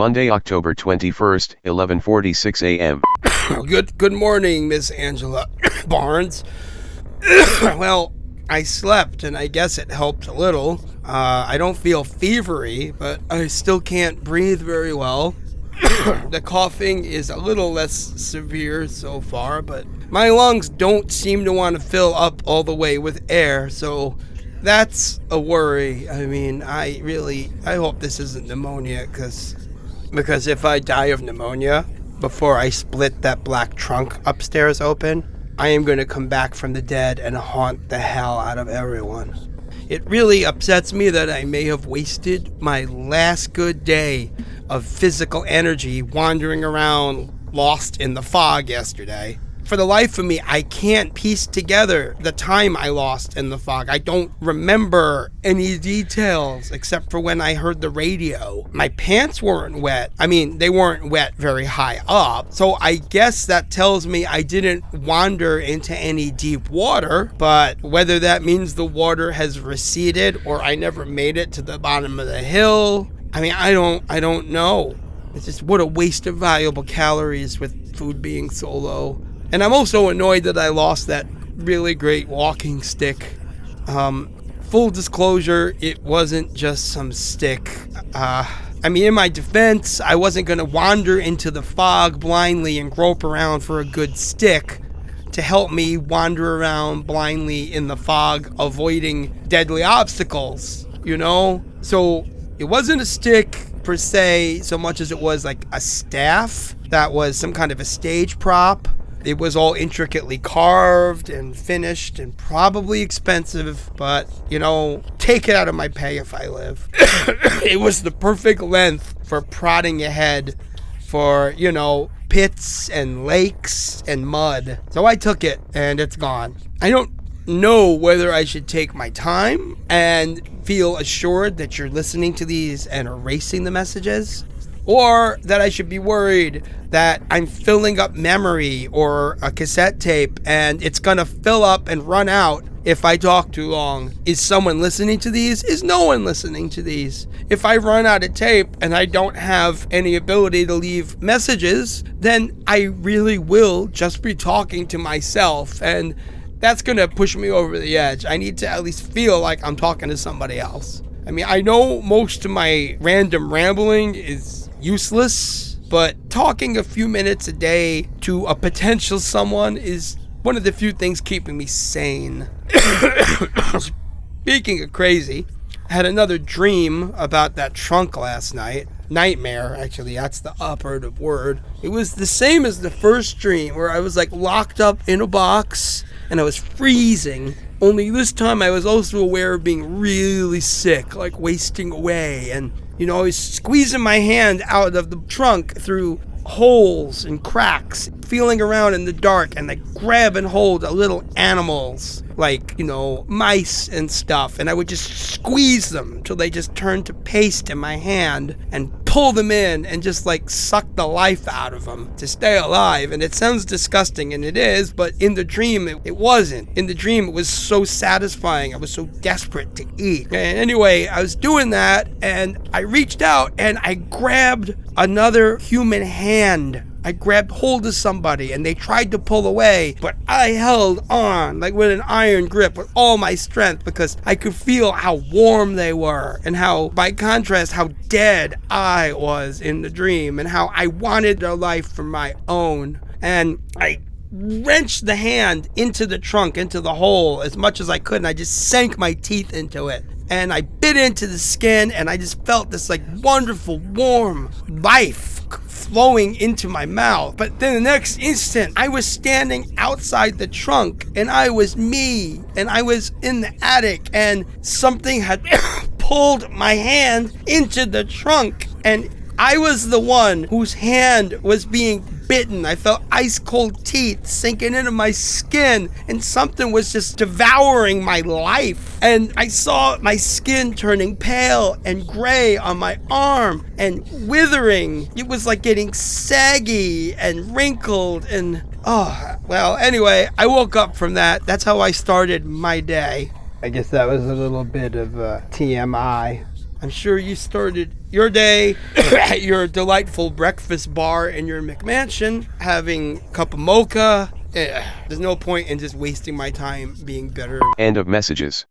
Monday, October 21st, 11:46 a.m. Good morning, Miss Angela Barnes. Well, I slept, and I guess it helped a little. I don't feel fevery, but I still can't breathe very well. The coughing is a little less severe so far, but my lungs don't seem to want to fill up all the way with air, so that's a worry. I mean, I hope this isn't pneumonia, because if I die of pneumonia before I split that black trunk upstairs open, I am going to come back from the dead and haunt the hell out of everyone. It really upsets me that I may have wasted my last good day of physical energy wandering around lost in the fog yesterday. For the life of me, I can't piece together the time I lost in the fog. I don't remember any details except for when I heard the radio. My pants weren't wet. I mean, they weren't wet very high up. So I guess that tells me I didn't wander into any deep water. But whether that means the water has receded or I never made it to the bottom of the hill, I mean, I don't know. It's just what a waste of valuable calories with food being so low. And I'm also annoyed that I lost that really great walking stick. Full disclosure, it wasn't just some stick. I mean, in my defense, I wasn't going to wander into the fog blindly and grope around for a good stick to help me wander around blindly in the fog, avoiding deadly obstacles, you know? So it wasn't a stick per se, so much as it was like a staff that was some kind of a stage prop. It was all intricately carved and finished and probably expensive, but, you know, take it out of my pay if I live. It was the perfect length for prodding ahead for, you know, pits and lakes and mud. So I took it, and it's gone. I don't know whether I should take my time and feel assured that you're listening to these and erasing the messages, or that I should be worried that I'm filling up memory or a cassette tape and it's gonna fill up and run out if I talk too long. Is someone listening to these? Is no one listening to these? If I run out of tape and I don't have any ability to leave messages, then I really will just be talking to myself, and that's gonna push me over the edge. I need to at least feel like I'm talking to somebody else. I mean, I know most of my random rambling is useless, but talking a few minutes a day to a potential someone is one of the few things keeping me sane. Speaking of crazy, I had another dream about that trunk last night. Nightmare, actually, that's the operative word. It was the same as the first dream, where I was like locked up in a box and I was freezing. Only this time I was also aware of being really sick, like wasting away, and you know, I was squeezing my hand out of the trunk through holes and cracks, feeling around in the dark, and like grab and hold little animals, like, you know, mice and stuff, and I would just squeeze them till they just turned to paste in my hand and pull them in and just like suck the life out of them to stay alive. And it sounds disgusting, and it is, but in the dream it wasn't. In the dream it was so satisfying. I was so desperate to eat. And anyway, I was doing that, and I reached out and I grabbed another human hand. I grabbed hold of somebody and they tried to pull away, but I held on like with an iron grip with all my strength, because I could feel how warm they were, and how, by contrast, how dead I was in the dream, and how I wanted their life for my own. And I wrenched the hand into the trunk, into the hole as much as I could, and I just sank my teeth into it. And I bit into the skin, and I just felt this like wonderful, warm life flowing into my mouth. But then the next instant, I was standing outside the trunk, and I was me, and I was in the attic, and something had pulled my hand into the trunk, and I was the one whose hand was being bitten. I felt ice cold teeth sinking into my skin, and something was just devouring my life. And I saw my skin turning pale and gray on my arm and withering. It was like getting saggy and wrinkled, and well, anyway, I woke up from that. That's how I started my day. I guess that was a little bit of TMI. I'm sure you started your day at your delightful breakfast bar in your McMansion, having a cup of mocha. There's no point in just wasting my time being bitter. End of messages.